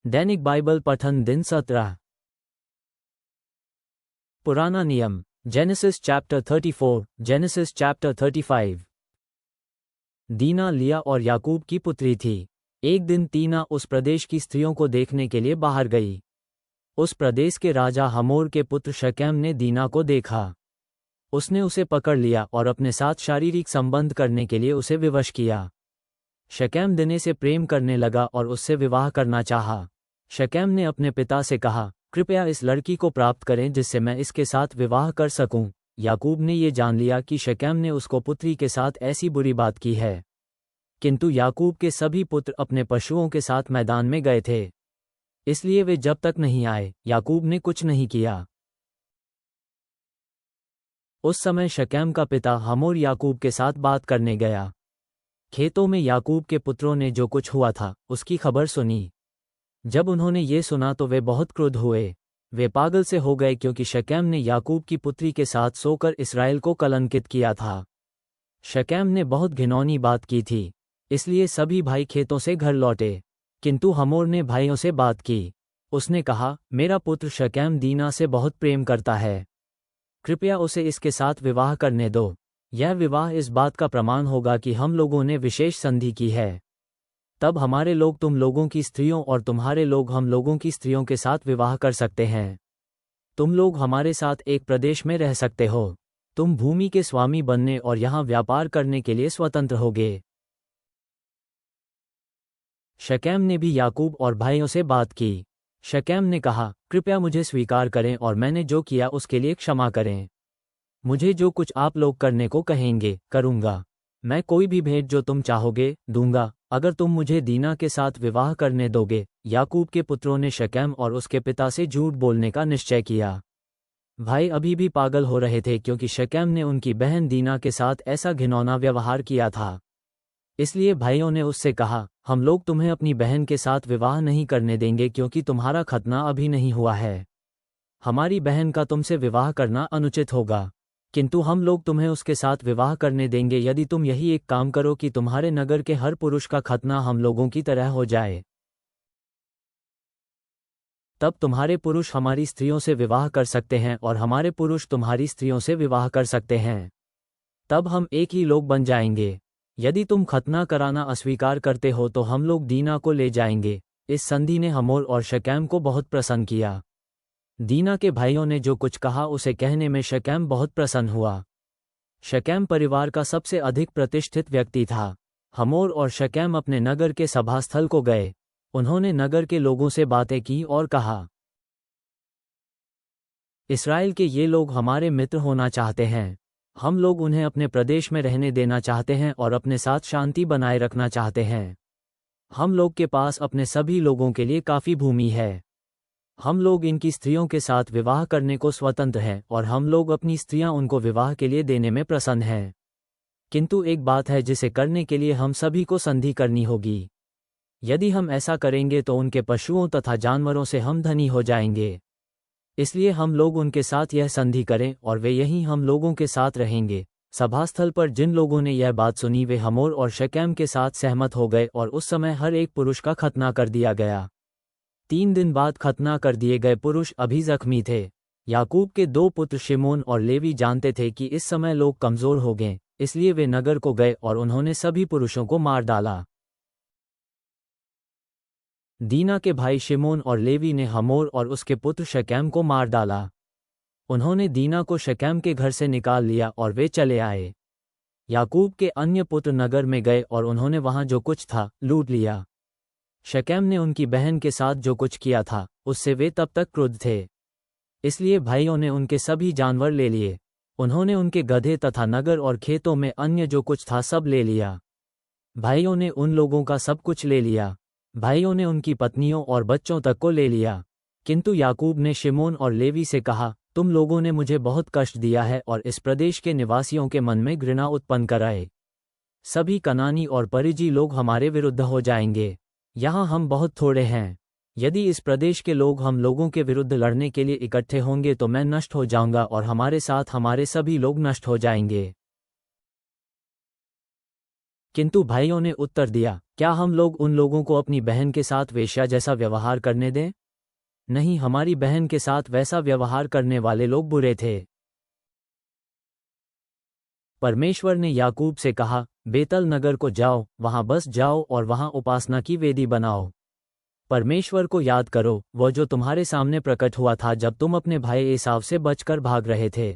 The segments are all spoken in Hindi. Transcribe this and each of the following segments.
दैनिक बाइबल पठन दिन 17। पुराना नियम जेनेसिस चैप्टर 34, जेनेसिस चैप्टर 35। दीना लिया और याकूब की पुत्री थी। एक दिन दीना उस प्रदेश की स्त्रियों को देखने के लिए बाहर गई। उस प्रदेश के राजा हमोर के पुत्र शकेम ने दीना को देखा। उसने उसे पकड़ लिया और अपने साथ शारीरिक संबंध करने के लिए उसे विवश किया। शकेम दीना से प्रेम करने लगा और उससे विवाह करना चाहा। शकेम ने अपने पिता से कहा, कृपया इस लड़की को प्राप्त करें जिससे मैं इसके साथ विवाह कर सकूं। याकूब ने ये जान लिया कि शकेम ने उसको पुत्री के साथ ऐसी बुरी बात की है। किंतु याकूब के सभी पुत्र अपने पशुओं के साथ मैदान में गए थे, इसलिए वे जब तक नहीं आए याकूब ने कुछ नहीं किया। उस समय शकेम का पिता हमोर याकूब के साथ बात करने गया। खेतों में याकूब के पुत्रों ने जो कुछ हुआ था उसकी खबर सुनी। जब उन्होंने ये सुना तो वे बहुत क्रुद्ध हुए। वे पागल से हो गए क्योंकि शकेम ने याकूब की पुत्री के साथ सोकर इस्राएल को कलंकित किया था। शकेम ने बहुत घिनौनी बात की थी, इसलिए सभी भाई खेतों से घर लौटे। किंतु हमोर ने भाइयों से बात की। उसने कहा, मेरा पुत्र शकेम दीना से बहुत प्रेम करता है, कृपया उसे इसके साथ विवाह करने दो। यह विवाह इस बात का प्रमाण होगा कि हम लोगों ने विशेष संधि की है। तब हमारे लोग तुम लोगों की स्त्रियों और तुम्हारे लोग हम लोगों की स्त्रियों के साथ विवाह कर सकते हैं। तुम लोग हमारे साथ एक प्रदेश में रह सकते हो। तुम भूमि के स्वामी बनने और यहाँ व्यापार करने के लिए स्वतंत्र होगे। शकेम ने भी याकूब और भाइयों से बात की। शकेम ने कहा, कृपया मुझे स्वीकार करें और मैंने जो किया उसके लिए क्षमा करें। मुझे जो कुछ आप लोग करने को कहेंगे करूँगा। मैं कोई भी भेंट जो तुम चाहोगे दूंगा, अगर तुम मुझे दीना के साथ विवाह करने दोगे। याकूब के पुत्रों ने शकेम और उसके पिता से झूठ बोलने का निश्चय किया। भाई अभी भी पागल हो रहे थे क्योंकि शकेम ने उनकी बहन दीना के साथ ऐसा घिनौना व्यवहार किया था। इसलिए भाइयों ने उससे कहा, हम लोग तुम्हें अपनी बहन के साथ विवाह नहीं करने देंगे क्योंकि तुम्हारा खतना अभी नहीं हुआ है। हमारी बहन का तुमसे विवाह करना अनुचित होगा, किंतु हम लोग तुम्हें उसके साथ विवाह करने देंगे यदि तुम यही एक काम करो कि तुम्हारे नगर के हर पुरुष का खतना हम लोगों की तरह हो जाए। तब तुम्हारे पुरुष हमारी स्त्रियों से विवाह कर सकते हैं और हमारे पुरुष तुम्हारी स्त्रियों से विवाह कर सकते हैं। तब हम एक ही लोग बन जाएंगे। यदि तुम खतना कराना अस्वीकार करते हो तो हम लोग दीना को ले जाएंगे। इस संधि ने हमोर और शकेम को बहुत प्रसन्न किया। दीना के भाइयों ने जो कुछ कहा उसे कहने में शकेम बहुत प्रसन्न हुआ। शकेम परिवार का सबसे अधिक प्रतिष्ठित व्यक्ति था। हमोर और शकेम अपने नगर के सभास्थल को गए। उन्होंने नगर के लोगों से बातें की और कहा, इस्राएल के ये लोग हमारे मित्र होना चाहते हैं। हम लोग उन्हें अपने प्रदेश में रहने देना चाहते हैं और अपने साथ शांति बनाए रखना चाहते हैं। हम लोग के पास अपने सभी लोगों के लिए काफ़ी भूमि है। हम लोग इनकी स्त्रियों के साथ विवाह करने को स्वतंत्र हैं और हम लोग अपनी स्त्रियां उनको विवाह के लिए देने में प्रसन्न हैं। किंतु एक बात है जिसे करने के लिए हम सभी को संधि करनी होगी। यदि हम ऐसा करेंगे तो उनके पशुओं तथा जानवरों से हम धनी हो जाएंगे। इसलिए हम लोग उनके साथ यह संधि करें और वे यहीं हम लोगों के साथ रहेंगे। सभास्थल पर जिन लोगों ने यह बात सुनी वे हमोर और शकेम के साथ सहमत हो गए और उस समय हर एक पुरुष का खतना कर दिया गया। 3 दिन बाद खतना कर दिए गए पुरुष अभी जख्मी थे। याकूब के 2 पुत्र शिमोन और लेवी जानते थे कि इस समय लोग कमजोर हो गए, इसलिए वे नगर को गए और उन्होंने सभी पुरुषों को मार डाला। दीना के भाई शिमोन और लेवी ने हमोर और उसके पुत्र शकेम को मार डाला। उन्होंने दीना को शकेम के घर से निकाल लिया और वे चले आए। याकूब के अन्य पुत्र नगर में गए और उन्होंने वहां जो कुछ था लूट लिया। शकेम ने उनकी बहन के साथ जो कुछ किया था उससे वे तब तक क्रुद्ध थे, इसलिए भाइयों ने उनके सभी जानवर ले लिए। उन्होंने उनके गधे तथा नगर और खेतों में अन्य जो कुछ था सब ले लिया। भाइयों ने उन लोगों का सब कुछ ले लिया। भाइयों ने उनकी पत्नियों और बच्चों तक को ले लिया। किंतु याकूब ने शिमोन और लेवी से कहा, तुम लोगों ने मुझे बहुत कष्ट दिया है और इस प्रदेश के निवासियों के मन में घृणा उत्पन्न कराए। सभी कनानी और परिजी लोग हमारे विरुद्ध हो जाएंगे। यहाँ हम बहुत थोड़े हैं। यदि इस प्रदेश के लोग हम लोगों के विरुद्ध लड़ने के लिए इकट्ठे होंगे तो मैं नष्ट हो जाऊंगा और हमारे साथ हमारे सभी लोग नष्ट हो जाएंगे। किंतु भाइयों ने उत्तर दिया, क्या हम लोग उन लोगों को अपनी बहन के साथ वेश्या जैसा व्यवहार करने दें? नहीं, हमारी बहन के साथ वैसा व्यवहार करने वाले लोग बुरे थे। परमेश्वर ने याकूब से कहा, बेतल नगर को जाओ, वहां बस जाओ और वहां उपासना की वेदी बनाओ। परमेश्वर को याद करो, वह जो तुम्हारे सामने प्रकट हुआ था जब तुम अपने भाई एसाव से बचकर भाग रहे थे।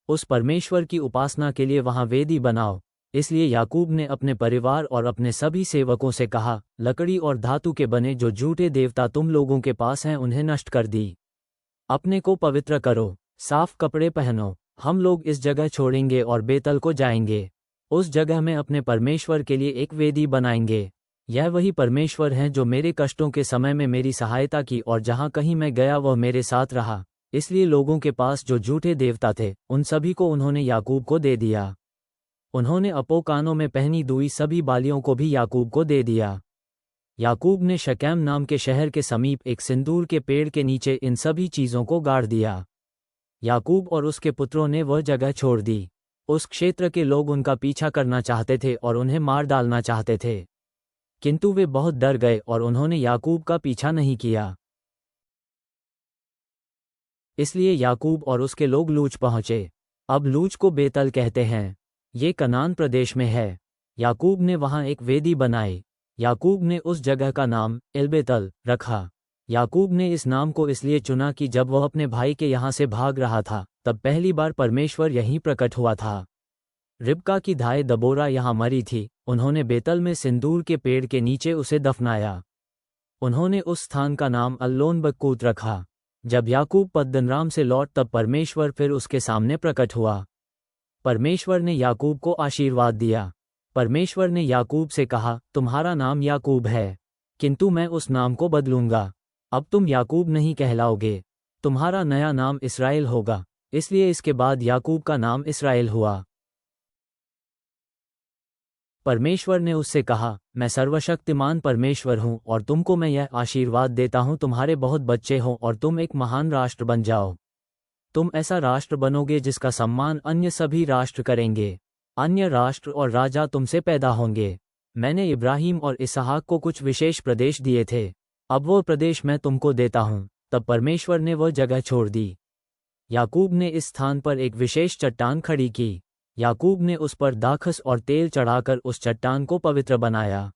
उस परमेश्वर की उपासना के लिए वहां वेदी बनाओ। इसलिए याकूब ने अपने परिवार और अपने सभी सेवकों से कहा, लकड़ी और धातु के बने जो झूठे देवता तुम लोगों के पास हैं उन्हें नष्ट कर दी। अपने को पवित्र करो, साफ कपड़े पहनो। हम लोग इस जगह छोड़ेंगे और बेतल को जाएंगे। उस जगह में अपने परमेश्वर के लिए एक वेदी बनाएंगे। यह वही परमेश्वर हैं जो मेरे कष्टों के समय में मेरी सहायता की और जहाँ कहीं मैं गया वह मेरे साथ रहा। इसलिए लोगों के पास जो झूठे देवता थे उन सभी को उन्होंने याकूब को दे दिया। उन्होंने अपो कानों में पहनी दुई सभी बालियों को भी याकूब को दे दिया। याकूब ने शकेम नाम के शहर के समीप एक सिंदूर के पेड़ के नीचे इन सभी चीज़ों को गाड़ दिया। याकूब और उसके पुत्रों ने वह जगह छोड़ दी। उस क्षेत्र के लोग उनका पीछा करना चाहते थे और उन्हें मार डालना चाहते थे, किंतु वे बहुत डर गए और उन्होंने याकूब का पीछा नहीं किया। इसलिए याकूब और उसके लोग लूज पहुंचे। अब लूज को बेतल कहते हैं। ये कनान प्रदेश में है। याकूब ने वहां एक वेदी बनाई। याकूब ने उस जगह का नाम एलबेतल रखा। याकूब ने इस नाम को इसलिए चुना कि जब वह अपने भाई के यहाँ से भाग रहा था तब पहली बार परमेश्वर यहीं प्रकट हुआ था। रिबका की धाय दबोरा यहाँ मरी थी। उन्होंने बेतल में सिंदूर के पेड़ के नीचे उसे दफनाया। उन्होंने उस स्थान का नाम अल्लोन बक्कूत रखा। जब याकूब पद्दनराम से लौट तब परमेश्वर फिर उसके सामने प्रकट हुआ। परमेश्वर ने याकूब को आशीर्वाद दिया। परमेश्वर ने याकूब से कहा, तुम्हारा नाम याकूब है, किंतु मैं उस नाम को बदलूंगा। अब तुम याकूब नहीं कहलाओगे, तुम्हारा नया नाम इस्राएल होगा। इसलिए इसके बाद याकूब का नाम इस्राएल हुआ। परमेश्वर ने उससे कहा, मैं सर्वशक्तिमान परमेश्वर हूँ और तुमको मैं यह आशीर्वाद देता हूँ, तुम्हारे बहुत बच्चे हों और तुम एक महान राष्ट्र बन जाओ। तुम ऐसा राष्ट्र बनोगे जिसका सम्मान अन्य सभी राष्ट्र करेंगे। अन्य राष्ट्र और राजा तुमसे पैदा होंगे। मैंने इब्राहिम और इसहाक को कुछ विशेष प्रदेश दिए थे, अब वो प्रदेश मैं तुमको देता हूँ। तब परमेश्वर ने वह जगह छोड़ दी। याकूब ने इस स्थान पर एक विशेष चट्टान खड़ी की। याकूब ने उस पर दाखस और तेल चढ़ाकर उस चट्टान को पवित्र बनाया।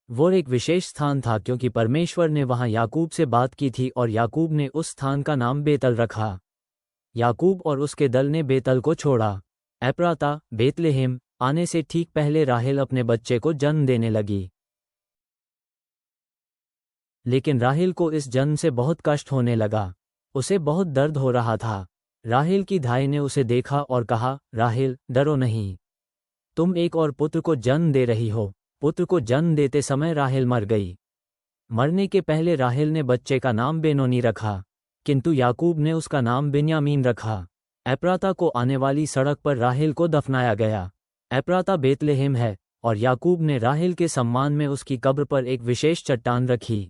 वो एक विशेष स्थान था क्योंकि परमेश्वर ने वहां याकूब से बात की थी और याकूब ने उस स्थान का नाम बेतल रखा। याकूब और उसके दल ने बेतल को छोड़ा। एप्राता, बेतलेहेम आने से ठीक पहले राहेल अपने बच्चे को जन्म देने लगी। लेकिन राहेल को इस जन्म से बहुत कष्ट होने लगा। उसे बहुत दर्द हो रहा था। राहेल की धाई ने उसे देखा और कहा, राहेल, डरो नहीं, तुम एक और पुत्र को जन्म दे रही हो। पुत्र को जन्म देते समय राहेल मर गई। मरने के पहले राहेल ने बच्चे का नाम बेनोनी रखा, किंतु याकूब ने उसका नाम बिन्यामीन रखा। एप्राता को आने वाली सड़क पर राहेल को दफनाया गया। एप्राता बेतलेहेम है और याकूब ने राहेल के सम्मान में उसकी कब्र पर एक विशेष चट्टान रखी।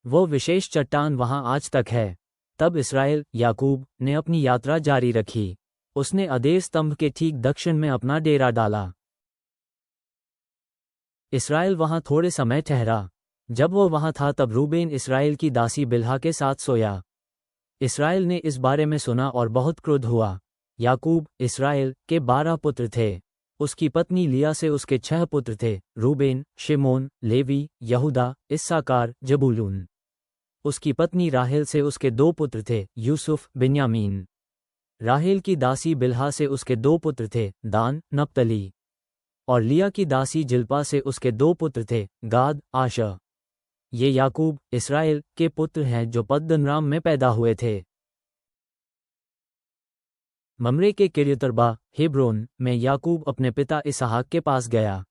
वो विशेष चट्टान वहां आज तक है। तब इस्राएल, याकूब, ने अपनी यात्रा जारी रखी। उसने अदेर स्तंभ के ठीक दक्षिण में अपना डेरा डाला। इस्राएल वहां थोड़े समय ठहरा। जब वो वहां था तब रूबेन इस्राएल की दासी बिल्हा के साथ सोया। इस्राएल ने इस बारे में सुना और बहुत क्रुद्ध हुआ। याकूब, इस्राएल, के 12 पुत्र थे। उसकी पत्नी लिया से उसके 6 पुत्र थे, रूबेन, शिमोन, लेवी, यहूदा, इस्साकार, जबूलून। उसकी पत्नी राहेल से उसके 2 पुत्र थे, यूसुफ, बिन्यामीन। राहेल की दासी बिल्हा से उसके 2 पुत्र थे, दान, नप्तली। और लिया की दासी जिल्पा से उसके 2 पुत्र थे, गाद, आशा। ये याकूब, इस्राएल, के पुत्र हैं जो पद्दनराम में पैदा हुए थे। ममरे के किर्यतर्बा, हेब्रोन, में याकूब अपने पिता इसहाक के पास गया।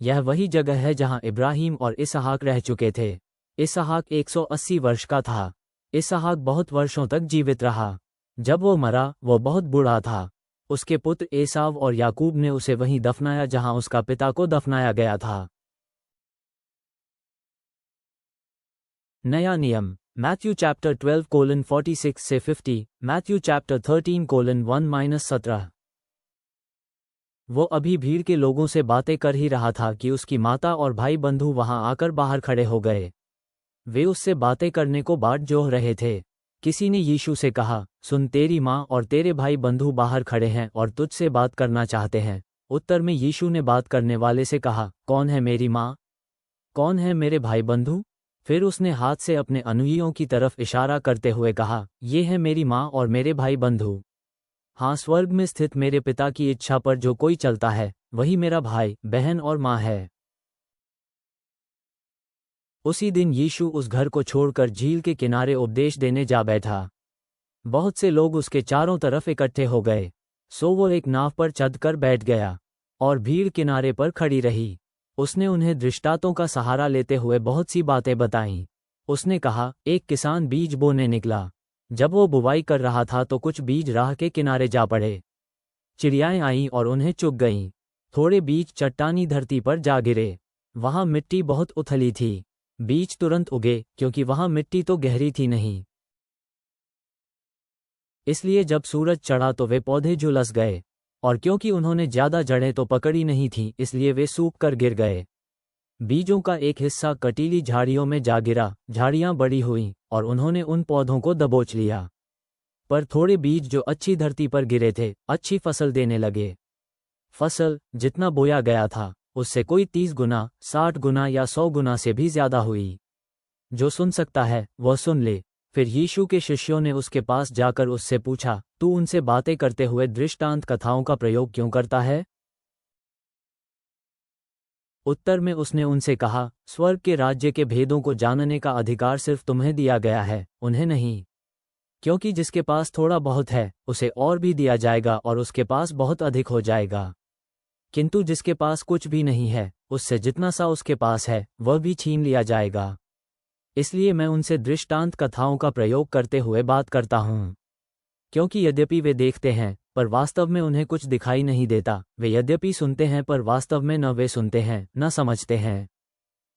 यह वही जगह है जहां इब्राहिम और इसहाक रह चुके थे। इसहाक 180 वर्ष का था। इसहाक बहुत वर्षों तक जीवित रहा। जब वो मरा, वो बहुत बूढ़ा था। उसके पुत्र एसाव और याकूब ने उसे वहीं दफनाया जहां उसका पिता को दफनाया गया था। नया नियम, मैथ्यू चैप्टर 12:46 से 50, मैथ्यू चैप्टर 13:1-17। वो अभी भीड़ के लोगों से बातें कर ही रहा था कि उसकी माता और भाई बंधु वहां आकर बाहर खड़े हो गए। वे उससे बातें करने को बाट जोह रहे थे। किसी ने यीशु से कहा, सुन, तेरी माँ और तेरे भाई बंधु बाहर खड़े हैं और तुझसे बात करना चाहते हैं। उत्तर में यीशु ने बात करने वाले से कहा, कौन है मेरी माँ, कौन है मेरे भाई बंधु? फिर उसने हाथ से अपने अनुयायियों की तरफ इशारा करते हुए कहा, ये है मेरी माँ और मेरे भाई बंधु। हाँ, स्वर्ग में स्थित मेरे पिता की इच्छा पर जो कोई चलता है वही मेरा भाई, बहन और माँ है। उसी दिन यीशु उस घर को छोड़कर झील के किनारे उपदेश देने जा बैठा। बहुत से लोग उसके चारों तरफ इकट्ठे हो गए, सो वो एक नाव पर चढ़कर बैठ गया और भीड़ किनारे पर खड़ी रही। उसने उन्हें दृष्टांतों का सहारा लेते हुए बहुत सी बातें बताईं। उसने कहा, एक किसान बीज बोने निकला। जब वो बुवाई कर रहा था तो कुछ बीज राह के किनारे जा पड़े। चिड़ियाएं आईं और उन्हें चुग गईं। थोड़े बीज चट्टानी धरती पर जा गिरे। वहां मिट्टी बहुत उथली थी। बीज तुरंत उगे क्योंकि वहां मिट्टी तो गहरी थी नहीं। इसलिए जब सूरज चढ़ा तो वे पौधे झुलस गए, और क्योंकि उन्होंने ज्यादा जड़ें तो पकड़ी नहीं थीं इसलिए वे सूख कर गिर गए। बीजों का एक हिस्सा कटीली झाड़ियों में जा गिरा, झाड़ियां बड़ी हुईं और उन्होंने उन पौधों को दबोच लिया। पर थोड़े बीज जो अच्छी धरती पर गिरे थे अच्छी फसल देने लगे। फसल जितना बोया गया था उससे कोई 30 गुना, 60 गुना या 100 गुना से भी ज्यादा हुई। जो सुन सकता है वह सुन ले। फिर यीशु के शिष्यों ने उसके पास जाकर उससे पूछा, तू उनसे बातें करते हुए दृष्टांत कथाओं का प्रयोग क्यों करता है? उत्तर में उसने उनसे कहा, स्वर्ग के राज्य के भेदों को जानने का अधिकार सिर्फ तुम्हें दिया गया है, उन्हें नहीं। क्योंकि जिसके पास थोड़ा बहुत है उसे और भी दिया जाएगा और उसके पास बहुत अधिक हो जाएगा। किंतु जिसके पास कुछ भी नहीं है उससे जितना सा उसके पास है वह भी छीन लिया जाएगा। इसलिए मैं उनसे दृष्टांत कथाओं का प्रयोग करते हुए बात करता हूँ। क्योंकि यद्यपि वे देखते हैं पर वास्तव में उन्हें कुछ दिखाई नहीं देता, वे यद्यपि सुनते हैं पर वास्तव में न वे सुनते हैं न समझते हैं।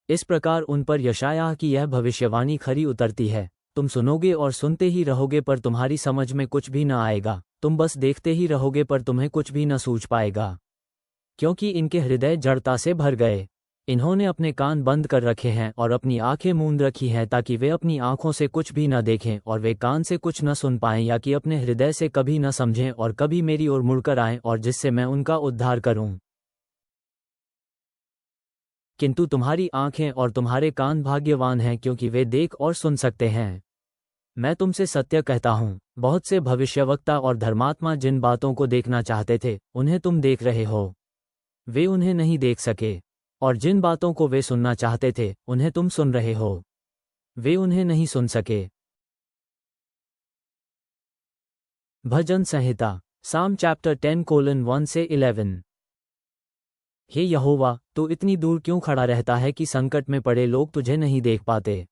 इस प्रकार उन पर यशायाह की यह भविष्यवाणी खरी उतरती है, तुम सुनोगे और सुनते ही रहोगे पर तुम्हारी समझ में कुछ भी न आएगा, तुम बस देखते ही रहोगे पर तुम्हें कुछ भी न सूझ पाएगा। क्योंकि इनके हृदय जड़ता से भर गए। इन्होंने अपने कान बंद कर रखे हैं और अपनी आंखें मूंद रखी हैं ताकि वे अपनी आंखों से कुछ भी न देखें और वे कान से कुछ न सुन पाएं या कि अपने हृदय से कभी न समझें और कभी मेरी ओर मुड़कर आएं और जिससे मैं उनका उद्धार करूं। किंतु तुम्हारी आंखें और तुम्हारे कान भाग्यवान हैं क्योंकि वे देख और सुन सकते हैं। मैं तुमसे सत्य कहता हूँ, बहुत से भविष्यवक्ता और धर्मात्मा जिन बातों को देखना चाहते थे उन्हें तुम देख रहे हो, वे उन्हें नहीं देख सके, और जिन बातों को वे सुनना चाहते थे उन्हें तुम सुन रहे हो, वे उन्हें नहीं सुन सके। भजन संहिता, साम चैप्टर 10:1 से 11। हे यहोवा, तू इतनी दूर क्यों खड़ा रहता है कि संकट में पड़े लोग तुझे नहीं देख पाते?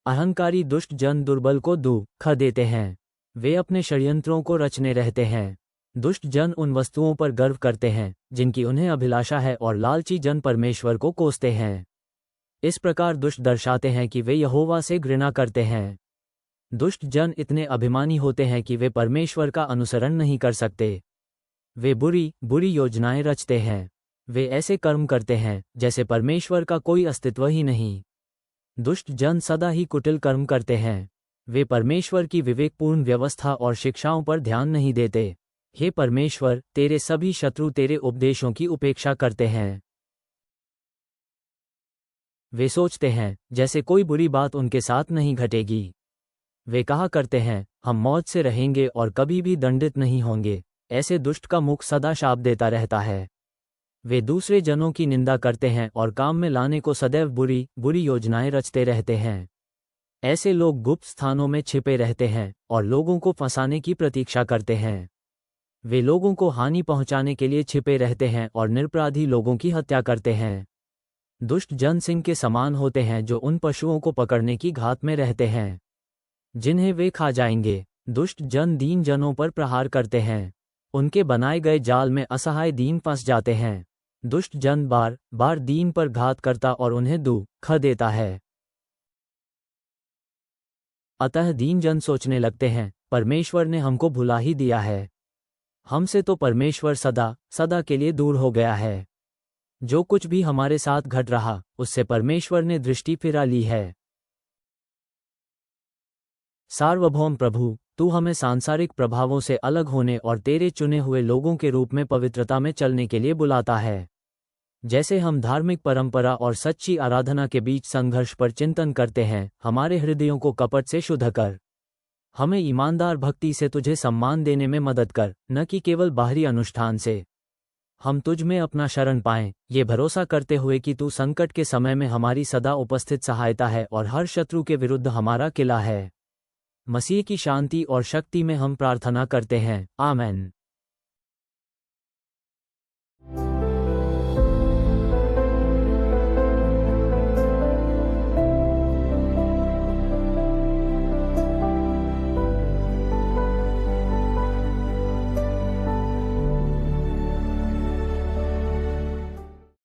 अहंकारी दुष्ट जन दुर्बल को दुख देते हैं, वे अपने षड्यंत्रों को रचने रहते हैं। दुष्ट जन उन वस्तुओं पर गर्व करते हैं जिनकी उन्हें अभिलाषा है और लालची जन परमेश्वर को कोसते हैं। इस प्रकार दुष्ट दर्शाते हैं कि वे यहोवा से घृणा करते हैं। दुष्ट जन इतने अभिमानी होते हैं कि वे परमेश्वर का अनुसरण नहीं कर सकते। वे बुरी बुरी योजनाएं रचते हैं। वे ऐसे कर्म करते हैं जैसे परमेश्वर का कोई अस्तित्व ही नहीं। दुष्ट जन सदा ही कुटिल कर्म करते हैं। वे परमेश्वर की विवेकपूर्ण व्यवस्था और शिक्षाओं पर ध्यान नहीं देते। हे परमेश्वर, तेरे सभी शत्रु तेरे उपदेशों की उपेक्षा करते हैं। वे सोचते हैं जैसे कोई बुरी बात उनके साथ नहीं घटेगी। वे कहा करते हैं, हम मौज से रहेंगे और कभी भी दंडित नहीं होंगे। ऐसे दुष्ट का मुख सदा शाप देता रहता है। वे दूसरे जनों की निंदा करते हैं और काम में लाने को सदैव बुरी बुरी योजनाएं रचते रहते हैं। ऐसे लोग गुप्त स्थानों में छिपे रहते हैं और लोगों को फंसाने की प्रतीक्षा करते हैं। वे लोगों को हानि पहुंचाने के लिए छिपे रहते हैं और निरपराधी लोगों की हत्या करते हैं। दुष्ट जन सिंह के समान होते हैं जो उन पशुओं को पकड़ने की घात में रहते हैं जिन्हें वे खा जाएंगे। दुष्ट जन दीन जनों पर प्रहार करते हैं। उनके बनाए गए जाल में असहाय दीन फंस जाते हैं। दुष्ट जन बार बार दीन पर घात करता और उन्हें दुख देता है। अतः दीन जन सोचने लगते हैं, परमेश्वर ने हमको भुला ही दिया है। हमसे तो परमेश्वर सदा सदा के लिए दूर हो गया है। जो कुछ भी हमारे साथ घट रहा, उससे परमेश्वर ने दृष्टि फिरा ली है। सार्वभौम प्रभु, तू हमें सांसारिक प्रभावों से अलग होने और तेरे चुने हुए लोगों के रूप में पवित्रता में चलने के लिए बुलाता है। जैसे हम धार्मिक परंपरा और सच्ची आराधना के बीच संघर्ष पर चिंतन करते हैं, हमारे हृदयों को कपट से शुद्ध कर। हमें ईमानदार भक्ति से तुझे सम्मान देने में मदद कर, न कि केवल बाहरी अनुष्ठान से। हम तुझ में अपना शरण पाएं, ये भरोसा करते हुए कि तू संकट के समय में हमारी सदा उपस्थित सहायता है और हर शत्रु के विरुद्ध हमारा किला है। मसीह की शांति और शक्ति में हम प्रार्थना करते हैं, आमेन।